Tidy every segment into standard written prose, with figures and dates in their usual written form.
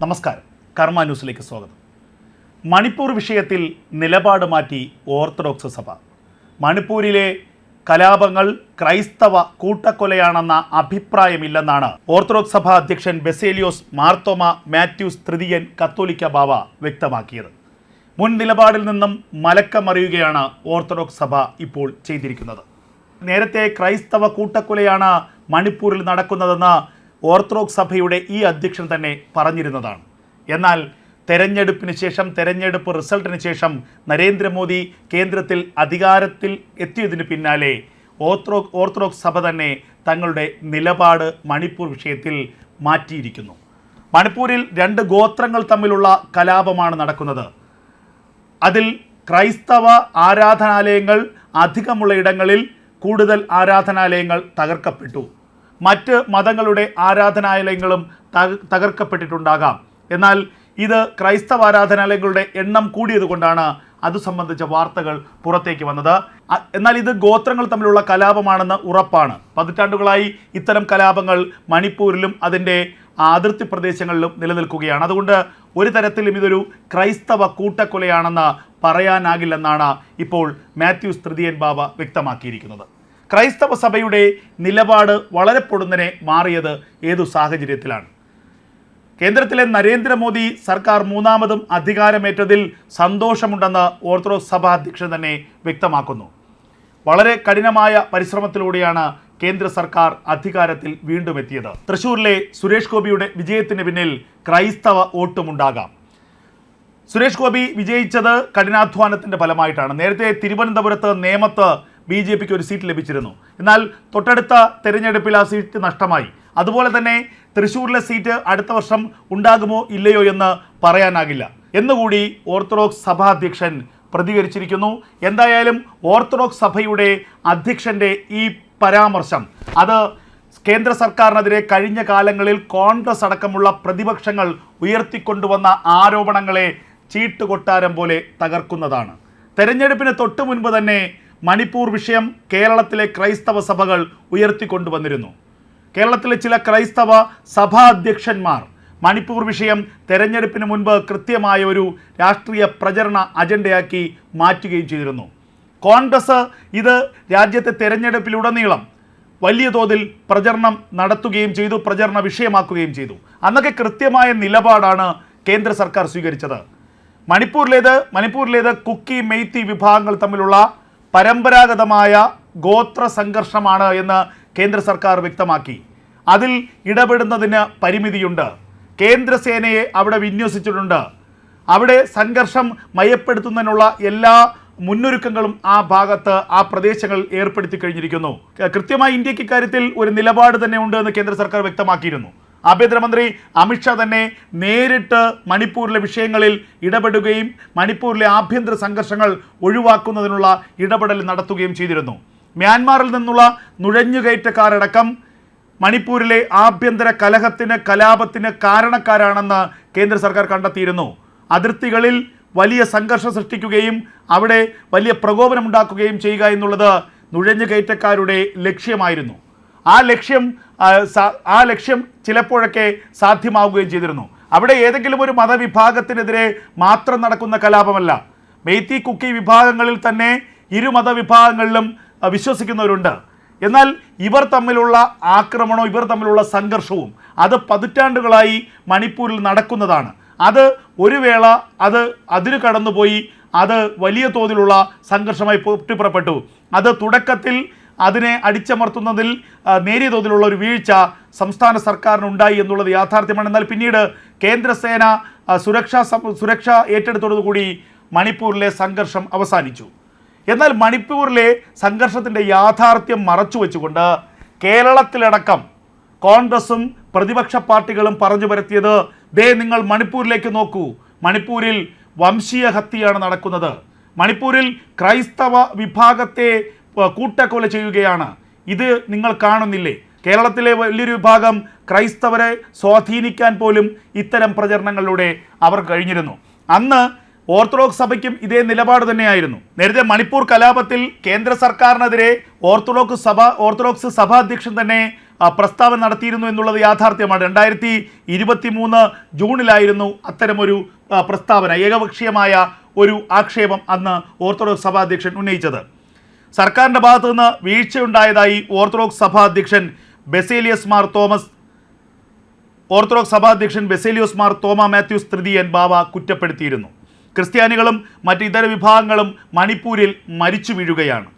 നമസ്കാരം. കർമ്മ ന്യൂസിലേക്ക് സ്വാഗതം. മണിപ്പൂർ വിഷയത്തിൽ നിലപാട് മാറ്റി ഓർത്തഡോക്സ് സഭ. മണിപ്പൂരിലെ കലാപങ്ങൾ ക്രൈസ്തവ കൂട്ടക്കൊലയാണെന്ന അഭിപ്രായമില്ലെന്നാണ് ഓർത്തഡോക്സ് സഭ അധ്യക്ഷൻ ബസേലിയോസ് മാർത്തോമ മാത്യൂസ് തൃതീയൻ കത്തോലിക്ക ബാവ വ്യക്തമാക്കിയത്. മുൻ നിലപാടിൽ നിന്നും മലക്കമറിയുകയാണ് ഓർത്തഡോക്സ് സഭ ഇപ്പോൾ ചെയ്തിരിക്കുന്നത്. നേരത്തെ ക്രൈസ്തവ കൂട്ടക്കൊലയാണ് മണിപ്പൂരിൽ നടക്കുന്നതെന്ന് ഓർത്തഡോക്സ് സഭയുടെ ഈ അധ്യക്ഷൻ തന്നെ പറഞ്ഞിരുന്നതാണ്. എന്നാൽ തെരഞ്ഞെടുപ്പ് റിസൾട്ടിന് ശേഷം നരേന്ദ്രമോദി കേന്ദ്രത്തിൽ അധികാരത്തിൽ എത്തിയതിന് പിന്നാലെ ഓർത്തഡോക്സ് സഭ തന്നെ തങ്ങളുടെ നിലപാട് മണിപ്പൂർ വിഷയത്തിൽ മാറ്റിയിരിക്കുന്നു. മണിപ്പൂരിൽ രണ്ട് ഗോത്രങ്ങൾ തമ്മിലുള്ള കലാപമാണ് നടക്കുന്നത്. അതിൽ ക്രൈസ്തവ ആരാധനാലയങ്ങൾ അധികമുള്ള ഇടങ്ങളിൽ കൂടുതൽ ആരാധനാലയങ്ങൾ തകർക്കപ്പെട്ടു. മറ്റ് മതങ്ങളുടെ ആരാധനാലയങ്ങളും തകർക്കപ്പെട്ടിട്ടുണ്ടാകാം. എന്നാൽ ഇത് ക്രൈസ്തവ ആരാധനാലയങ്ങളുടെ എണ്ണം കൂടിയതുകൊണ്ടാണ് അത് സംബന്ധിച്ച വാർത്തകൾ പുറത്തേക്ക് വന്നത്. എന്നാൽ ഇത് ഗോത്രങ്ങൾ തമ്മിലുള്ള കലാപമാണെന്ന് ഉറപ്പാണ്. പതിറ്റാണ്ടുകളായി ഇത്തരം കലാപങ്ങൾ മണിപ്പൂരിലും അതിൻ്റെ അതിർത്തി പ്രദേശങ്ങളിലും നിലനിൽക്കുകയാണ്. അതുകൊണ്ട് ഒരു തരത്തിലും ഇതൊരു ക്രൈസ്തവ കൂട്ടക്കൊലയാണെന്ന് പറയാനാകില്ലെന്നാണ് ഇപ്പോൾ മാത്യൂസ് തൃതീയൻ ബാവ വ്യക്തമാക്കിയിരിക്കുന്നത്. ക്രൈസ്തവ സഭയുടെ നിലപാട് വളരെ പൊടുന്നനെ മാറിയത് ഏതു സാഹചര്യത്തിലാണ്? കേന്ദ്രത്തിലെ നരേന്ദ്രമോദി സർക്കാർ മൂന്നാമതും അധികാരമേറ്റതിൽ സന്തോഷമുണ്ടെന്ന് ഓർത്തഡോക്സ് സഭ അധ്യക്ഷൻ തന്നെ വ്യക്തമാക്കുന്നു. വളരെ കഠിനമായ പരിശ്രമത്തിലൂടെയാണ് കേന്ദ്ര സർക്കാർ അധികാരത്തിൽ വീണ്ടും എത്തിയത്. തൃശ്ശൂരിലെ സുരേഷ് ഗോപിയുടെ വിജയത്തിന് പിന്നിൽ ക്രൈസ്തവ വോട്ടുമുണ്ടാകാം. സുരേഷ് ഗോപി വിജയിച്ചത് കഠിനാധ്വാനത്തിൻ്റെ ഫലമായിട്ടാണ്. നേരത്തെ തിരുവനന്തപുരത്ത് നേമത്ത് BJPക്ക് ഒരു സീറ്റ് ലഭിച്ചിരുന്നു. എന്നാൽ തൊട്ടടുത്ത തെരഞ്ഞെടുപ്പിൽ ആ സീറ്റ് നഷ്ടമായി. അതുപോലെ തന്നെ തൃശ്ശൂരിലെ സീറ്റ് അടുത്ത വർഷം ഉണ്ടാകുമോ ഇല്ലയോ എന്ന് പറയാനാകില്ല എന്നുകൂടി ഓർത്തഡോക്സ് സഭാ അധ്യക്ഷൻ പ്രതികരിച്ചിരിക്കുന്നു. എന്തായാലും ഓർത്തഡോക്സ് സഭയുടെ അധ്യക്ഷൻ്റെ ഈ പരാമർശം അത് കേന്ദ്ര സർക്കാരിനെതിരെ കഴിഞ്ഞ കാലങ്ങളിൽ കോൺഗ്രസ് അടക്കമുള്ള പ്രതിപക്ഷങ്ങൾ ഉയർത്തിക്കൊണ്ടുവന്ന ആരോപണങ്ങളെ ചീട്ടുകൊട്ടാരം പോലെ തകർക്കുന്നതാണ്. തെരഞ്ഞെടുപ്പിന് തൊട്ടു മുൻപ് തന്നെ മണിപ്പൂർ വിഷയം കേരളത്തിലെ ക്രൈസ്തവ സഭകൾ ഉയർത്തിക്കൊണ്ടുവന്നിരുന്നു. കേരളത്തിലെ ചില ക്രൈസ്തവ സഭാ അധ്യക്ഷന്മാർ മണിപ്പൂർ വിഷയം തെരഞ്ഞെടുപ്പിന് മുൻപ് കൃത്യമായ ഒരു രാഷ്ട്രീയ പ്രചരണ അജണ്ടയാക്കി മാറ്റുകയും ചെയ്തിരുന്നു. കോൺഗ്രസ് ഇത് രാജ്യത്തെ തെരഞ്ഞെടുപ്പിലുടനീളം വലിയ തോതിൽ പ്രചരണം നടത്തുകയും ചെയ്തു, പ്രചരണ വിഷയമാക്കുകയും ചെയ്തു. അന്നൊക്കെ കൃത്യമായ നിലപാടാണ് കേന്ദ്ര സർക്കാർ സ്വീകരിച്ചത്. മണിപ്പൂരിലേത് കുക്കി മെയ്ത്തി വിഭാഗങ്ങൾ തമ്മിലുള്ള പരമ്പരാഗതമായ ഗോത്ര സംഘർഷമാണ് എന്ന് കേന്ദ്ര സർക്കാർ വ്യക്തമാക്കി. അതിൽ ഇടപെടുന്നതിന് പരിമിതിയുണ്ട്. കേന്ദ്രസേനയെ അവിടെ വിന്യസിച്ചിട്ടുണ്ട്. അവിടെ സംഘർഷം മയപ്പെടുത്തുന്നതിനുള്ള എല്ലാ മുന്നൊരുക്കങ്ങളും ആ പ്രദേശങ്ങളിൽ ഏർപ്പെടുത്തി കഴിഞ്ഞിരിക്കുന്നു. കൃത്യമായി ഇന്ത്യക്ക് ഇക്കാര്യത്തിൽ ഒരു നിലപാട് തന്നെ ഉണ്ട് എന്ന് കേന്ദ്ര സർക്കാർ വ്യക്തമാക്കിയിരുന്നു. ആഭ്യന്തരമന്ത്രി അമിത്ഷാ തന്നെ നേരിട്ട് മണിപ്പൂരിലെ വിഷയങ്ങളിൽ ഇടപെടുകയും മണിപ്പൂരിലെ ആഭ്യന്തര സംഘർഷങ്ങൾ ഒഴിവാക്കുന്നതിനുള്ള ഇടപെടൽ നടത്തുകയും ചെയ്തിരുന്നു. മ്യാൻമാറിൽ നിന്നുള്ള നുഴഞ്ഞുകയറ്റക്കാരടക്കം മണിപ്പൂരിലെ ആഭ്യന്തര കലാപത്തിന് കാരണക്കാരാണെന്ന് കേന്ദ്ര സർക്കാർ കണ്ടെത്തിയിരുന്നു. അതിർത്തികളിൽ വലിയ സംഘർഷം സൃഷ്ടിക്കുകയും അവിടെ വലിയ പ്രകോപനമുണ്ടാക്കുകയും ചെയ്യുക എന്നുള്ളത് നുഴഞ്ഞുകയറ്റക്കാരുടെ ലക്ഷ്യമായിരുന്നു. ആ ലക്ഷ്യം ചിലപ്പോഴൊക്കെ സാധ്യമാവുകയും ചെയ്തിരുന്നു. അവിടെ ഏതെങ്കിലും ഒരു മതവിഭാഗത്തിനെതിരെ മാത്രം നടക്കുന്ന കലാപമല്ല. മെയ്ത്തി കുക്കി വിഭാഗങ്ങളിൽ തന്നെ ഇരു മതവിഭാഗങ്ങളിലും വിശ്വസിക്കുന്നവരുണ്ട്. എന്നാൽ ഇവർ തമ്മിലുള്ള ആക്രമണവും ഇവർ തമ്മിലുള്ള സംഘർഷവും അത് പതിറ്റാണ്ടുകളായി മണിപ്പൂരിൽ നടക്കുന്നതാണ്. അത് ഒരു വേള അതിന് കടന്നുപോയി അത് വലിയ തോതിലുള്ള സംഘർഷമായി പൊട്ടിപ്പുറപ്പെട്ടു. അത് തുടക്കത്തിൽ അതിനെ അടിച്ചമർത്തുന്നതിൽ നേരിയ തോതിലുള്ള ഒരു വീഴ്ച സംസ്ഥാന സർക്കാരിനുണ്ടായി എന്നുള്ളത് യാഥാർത്ഥ്യമാണ്. എന്നാൽ പിന്നീട് കേന്ദ്രസേന സുരക്ഷ ഏറ്റെടുത്തതോടുകൂടി മണിപ്പൂരിലെ സംഘർഷം അവസാനിച്ചു. എന്നാൽ മണിപ്പൂരിലെ സംഘർഷത്തിൻ്റെ യാഥാർത്ഥ്യം മറച്ചു വെച്ചുകൊണ്ട് കേരളത്തിലടക്കം കോൺഗ്രസും പ്രതിപക്ഷ പാർട്ടികളും പറഞ്ഞു വരുത്തിയത് നിങ്ങൾ മണിപ്പൂരിലേക്ക് നോക്കൂ, മണിപ്പൂരിൽ വംശീയ ഹത്യയാണ് നടക്കുന്നത്, മണിപ്പൂരിൽ ക്രൈസ്തവ വിഭാഗത്തെ കൂട്ടക്കൊല ചെയ്യുകയാണ്, ഇത് നിങ്ങൾ കാണുന്നില്ലേ? കേരളത്തിലെ വലിയൊരു വിഭാഗം ക്രൈസ്തവരെ സ്വാധീനിക്കാൻ പോലും ഇത്തരം പ്രചരണങ്ങളിലൂടെ അവർ കഴിഞ്ഞിരുന്നു. അന്ന് ഓർത്തഡോക്സ് സഭയ്ക്കും ഇതേ നിലപാട് തന്നെയായിരുന്നു. നേരത്തെ മണിപ്പൂർ കലാപത്തിൽ കേന്ദ്ര സർക്കാരിനെതിരെ ഓർത്തഡോക്സ് സഭാ അധ്യക്ഷൻ തന്നെ പ്രസ്താവന നടത്തിയിരുന്നു എന്നുള്ളത് യാഥാർത്ഥ്യമാണ്. 2023 ജൂണിലായിരുന്നു അത്തരമൊരു പ്രസ്താവന, ഏകപക്ഷീയമായ ഒരു ആക്ഷേപം അന്ന് ഓർത്തഡോക്സ് സഭാ അധ്യക്ഷൻ ഉന്നയിച്ചത്. സർക്കാരിൻ്റെ ഭാഗത്തു നിന്ന് വീഴ്ചയുണ്ടായതായി ഓർത്തഡോക്സ് സഭാ അധ്യക്ഷൻ ബെസേലിയസ് മാർ തോമ മാത്യൂസ് തൃതീയൻ ബാവ കുറ്റപ്പെടുത്തിയിരുന്നു. ക്രിസ്ത്യാനികളും മറ്റ് ഇതര വിഭാഗങ്ങളും മണിപ്പൂരിൽ മരിച്ചു വീഴുകയാണ്.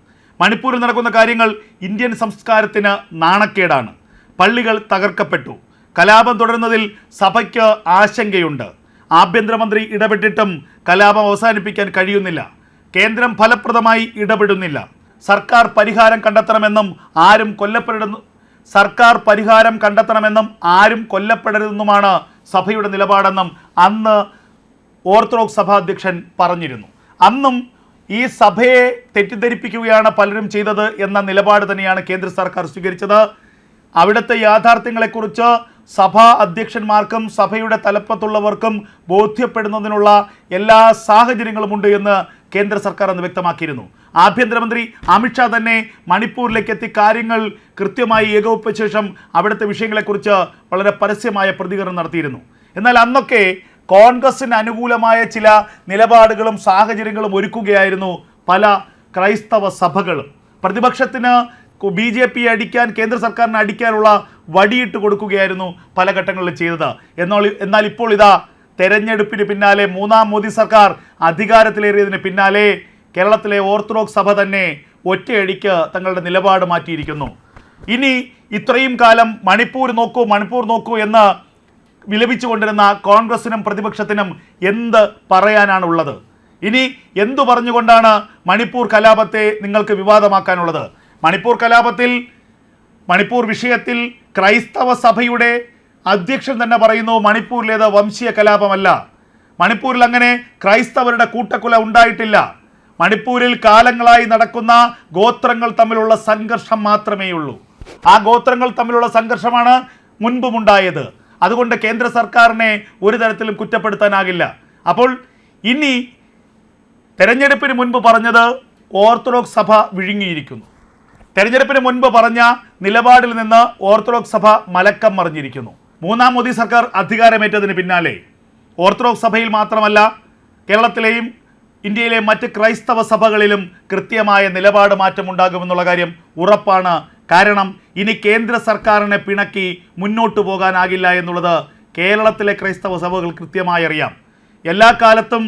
മണിപ്പൂരിൽ നടക്കുന്ന കാര്യങ്ങൾ ഇന്ത്യൻ സംസ്കാരത്തിന് നാണക്കേടാണ്. പള്ളികൾ തകർക്കപ്പെട്ടു. കലാപം തുടരുന്നതിൽ സഭയ്ക്ക് ആശങ്കയുണ്ട്. ആഭ്യന്തരമന്ത്രി ഇടപെട്ടിട്ടും കലാപം അവസാനിപ്പിക്കാൻ കഴിയുന്നില്ല. കേന്ദ്രം ഫലപ്രദമായി ഇടപെടുന്നില്ല. സർക്കാർ പരിഹാരം കണ്ടെത്തണമെന്നും ആരും കൊല്ലപ്പെടരുതെന്നുമാണ് സഭയുടെ നിലപാടെന്നും അന്ന് ഓർത്തഡോക്സ് സഭാധ്യക്ഷൻ പറഞ്ഞിരുന്നു. അന്നും ഈ സഭയെ തെറ്റിദ്ധരിപ്പിക്കുകയാണ് പലരും ചെയ്തത് എന്ന നിലപാട് തന്നെയാണ് കേന്ദ്ര സർക്കാർ സ്വീകരിച്ചത്. അവിടുത്തെ യാഥാർത്ഥ്യങ്ങളെക്കുറിച്ച് സഭാ അധ്യക്ഷന്മാർക്കും സഭയുടെ തലപ്പത്തുള്ളവർക്കും ബോധ്യപ്പെടുന്നതിനുള്ള എല്ലാ സാഹചര്യങ്ങളുമുണ്ട് എന്ന് കേന്ദ്ര സർക്കാർ അന്ന് വ്യക്തമാക്കിയിരുന്നു. ആഭ്യന്തരമന്ത്രി അമിത്ഷാ തന്നെ മണിപ്പൂരിലേക്ക് എത്തി കാര്യങ്ങൾ കൃത്യമായി ഏകോപിപ്പിച്ച ശേഷം അവിടുത്തെ വിഷയങ്ങളെക്കുറിച്ച് വളരെ പരസ്യമായ പ്രതികരണം നടത്തിയിരുന്നു. എന്നാൽ അന്നൊക്കെ കോൺഗ്രസിന് അനുകൂലമായ ചില നിലപാടുകളും സാഹചര്യങ്ങളും ഒരുക്കുകയായിരുന്നു പല ക്രൈസ്തവ സഭകളും. പ്രതിപക്ഷത്തിന് BJP അടിക്കാൻ, കേന്ദ്ര സർക്കാരിനെ അടിക്കാനുള്ള വടിയിട്ട് കൊടുക്കുകയായിരുന്നു പല ഘട്ടങ്ങളിൽ ചെയ്തത്. എന്നാൽ ഇപ്പോൾ ഇതാ തെരഞ്ഞെടുപ്പിന് പിന്നാലെ, മൂന്നാം മോദി സർക്കാർ അധികാരത്തിലേറിയതിന് പിന്നാലെ കേരളത്തിലെ ഓർത്തഡോക്സ് സഭ തന്നെ ഒറ്റയടിക്ക് തങ്ങളുടെ നിലപാട് മാറ്റിയിരിക്കുന്നു. ഇനി ഇത്രയും കാലം മണിപ്പൂർ നോക്കൂ എന്ന് വിലപിച്ചുകൊണ്ടിരുന്ന കോൺഗ്രസിനും പ്രതിപക്ഷത്തിനും എന്ത് പറയാനാണുള്ളത്? ഇനി എന്തു പറഞ്ഞുകൊണ്ടാണ് മണിപ്പൂർ കലാപത്തെ നിങ്ങൾക്ക് വിവാദമാക്കാനുള്ളത്? മണിപ്പൂർ വിഷയത്തിൽ ക്രൈസ്തവ സഭയുടെ അധ്യക്ഷൻ തന്നെ പറയുന്നു മണിപ്പൂരിലേത് വംശീയ കലാപമല്ല. മണിപ്പൂരിൽ അങ്ങനെ ക്രൈസ്തവരുടെ കൂട്ടക്കൊല ഉണ്ടായിട്ടില്ല. മണിപ്പൂരിൽ കാലങ്ങളായി നടക്കുന്ന ഗോത്രങ്ങൾ തമ്മിലുള്ള സംഘർഷം മാത്രമേയുള്ളൂ. ആ ഗോത്രങ്ങൾ തമ്മിലുള്ള സംഘർഷമാണ് മുൻപുമുണ്ടായത്. അതുകൊണ്ട് കേന്ദ്ര സർക്കാരിനെ ഒരു തരത്തിലും കുറ്റപ്പെടുത്താനാകില്ല. അപ്പോൾ ഇനി തെരഞ്ഞെടുപ്പിന് മുൻപ് പറഞ്ഞത് ഓർത്തഡോക്സ് സഭ വിഴുങ്ങിയിരിക്കുന്നു. തെരഞ്ഞെടുപ്പിന് മുൻപ് പറഞ്ഞ നിലപാടിൽ നിന്ന് ഓർത്തഡോക്സ് സഭ മലക്കം മറിഞ്ഞിരിക്കുന്നു. മൂന്നാം മോദി സർക്കാർ അധികാരമേറ്റതിന് പിന്നാലെ ഓർത്തഡോക്സ് സഭയിൽ മാത്രമല്ല കേരളത്തിലെയും ഇന്ത്യയിലെ മറ്റ് ക്രൈസ്തവ സഭകളിലും കൃത്യമായ നിലപാട് മാറ്റമുണ്ടാകുമെന്നുള്ള കാര്യം ഉറപ്പാണ്. കാരണം ഇനി കേന്ദ്ര സർക്കാരിനെ പിണക്കി മുന്നോട്ട് പോകാനാകില്ല എന്നുള്ളത് കേരളത്തിലെ ക്രൈസ്തവ സഭകൾ കൃത്യമായി അറിയാം. എല്ലാ കാലത്തും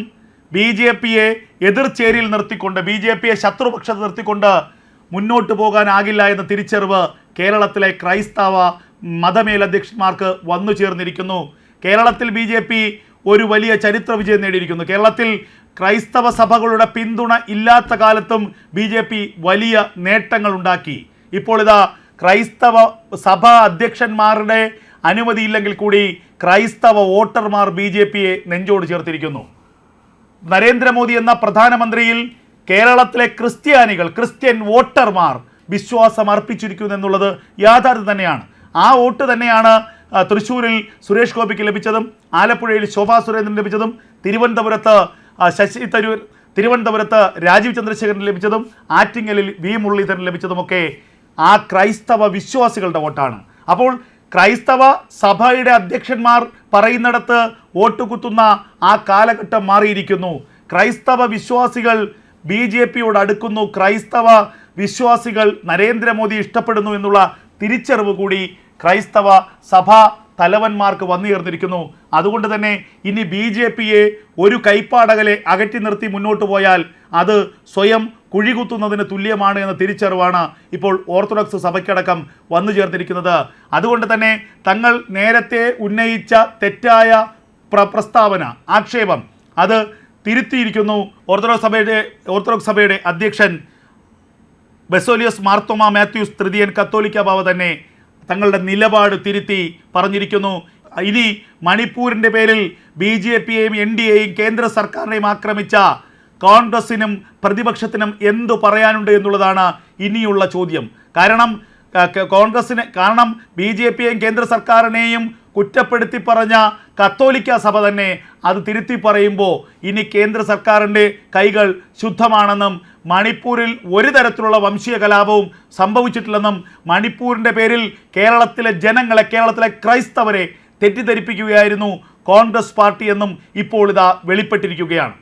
BJPയെ എതിർചേരിയിൽ നിർത്തിക്കൊണ്ട്, BJPയെ ശത്രുപക്ഷത്ത് നിർത്തിക്കൊണ്ട് മുന്നോട്ട് പോകാനാകില്ല എന്ന തിരിച്ചറിവ് കേരളത്തിലെ ക്രൈസ്തവ മതമേലധ്യക്ഷന്മാർക്ക് വന്നു ചേർന്നിരിക്കുന്നു. കേരളത്തിൽ BJP ഒരു വലിയ ചരിത്ര വിജയം നേടിയിരിക്കുന്നു. കേരളത്തിൽ ക്രൈസ്തവ സഭകളുടെ പിന്തുണ ഇല്ലാത്ത കാലത്തും BJP വലിയ നേട്ടങ്ങൾ ഉണ്ടാക്കി. ഇപ്പോൾ ഇതാ ക്രൈസ്തവ സഭാ അധ്യക്ഷന്മാരുടെ അനുമതിയില്ലെങ്കിൽ കൂടി ക്രൈസ്തവ വോട്ടർമാർ BJPയെ നെഞ്ചോട് ചേർത്തിരിക്കുന്നു. നരേന്ദ്രമോദി എന്ന പ്രധാനമന്ത്രിയിൽ കേരളത്തിലെ ക്രിസ്ത്യൻ വോട്ടർമാർ വിശ്വാസം അർപ്പിച്ചിരിക്കുന്നു എന്നുള്ളത് യാഥാർത്ഥ്യം തന്നെയാണ്. ആ വോട്ട് തന്നെയാണ് തൃശ്ശൂരിൽ സുരേഷ് ഗോപിക്ക് ലഭിച്ചതും, ആലപ്പുഴയിൽ ശോഭാ സുരേന്ദ്രൻ ലഭിച്ചതും, തിരുവനന്തപുരത്ത് രാജീവ് ചന്ദ്രശേഖരന് ലഭിച്ചതും, ആറ്റിങ്ങലിൽ V മുരളീധരൻ ലഭിച്ചതുമൊക്കെ ആ ക്രൈസ്തവ വിശ്വാസികളുടെ വോട്ടാണ്. അപ്പോൾ ക്രൈസ്തവ സഭയുടെ അധ്യക്ഷന്മാർ പറയുന്നിടത്ത് വോട്ട് കുത്തുന്ന ആ കാലഘട്ടം മാറിയിരിക്കുന്നു. ക്രൈസ്തവ വിശ്വാസികൾ BJPയോട് അടുക്കുന്നു. ക്രൈസ്തവ വിശ്വാസികൾ നരേന്ദ്രമോദി ഇഷ്ടപ്പെടുന്നു എന്നുള്ള തിരിച്ചറിവ് കൂടി ക്രൈസ്തവ സഭാ തലവന്മാർക്ക് വന്നുയർന്നിരിക്കുന്നു. അതുകൊണ്ട് തന്നെ ഇനി BJPയെ ഒരു കൈപ്പാടകലെ അകറ്റി നിർത്തി മുന്നോട്ട് പോയാൽ അത് സ്വയം കുഴികുത്തുന്നതിന് തുല്യമാണ് എന്ന തിരിച്ചറിവാണ് ഇപ്പോൾ ഓർത്തഡോക്സ് സഭയ്ക്കടക്കം വന്നു ചേർന്നിരിക്കുന്നത്. അതുകൊണ്ട് തന്നെ തങ്ങൾ നേരത്തെ ഉന്നയിച്ച തെറ്റായ പ്രസ്താവന, ആക്ഷേപം അത് തിരുത്തിയിരിക്കുന്നു. ഓർത്തഡോക്സ് സഭയുടെ അധ്യക്ഷൻ ബെസേലിയസ് മാർ തോമ മാത്യൂസ് തൃതീയൻ കത്തോലിക്ക ബാവ തന്നെ തങ്ങളുടെ നിലപാട് തിരുത്തി പറഞ്ഞിരിക്കുന്നു. ഇനി മണിപ്പൂരിൻ്റെ പേരിൽ BJPയെയും NDAയെയും കേന്ദ്ര സർക്കാരിനെയും ആക്രമിച്ച കോൺഗ്രസിനും പ്രതിപക്ഷത്തിനും എന്തു പറയാനുണ്ട് എന്നുള്ളതാണ് ഇനിയുള്ള ചോദ്യം. കാരണം BJPയെയും കേന്ദ്ര സർക്കാരിനെയും കുറ്റപ്പെടുത്തി പറഞ്ഞ കത്തോലിക്ക സഭ തന്നെ അത് തിരുത്തി പറയുമ്പോൾ ഇനി കേന്ദ്ര സർക്കാരിൻ്റെ കൈകൾ ശുദ്ധമാണെന്നും മണിപ്പൂരിൽ ഒരു തരത്തിലുള്ള വംശീയ കലാപവും സംഭവിച്ചിട്ടില്ലെന്നും മണിപ്പൂരിൻ്റെ പേരിൽ കേരളത്തിലെ ജനങ്ങളെ, കേരളത്തിലെ ക്രൈസ്തവരെ തെറ്റിദ്ധരിപ്പിക്കുകയായിരുന്നു കോൺഗ്രസ് പാർട്ടി എന്നും ഇപ്പോൾ ഇതാ വെളിപ്പെട്ടിരിക്കുകയാണ്.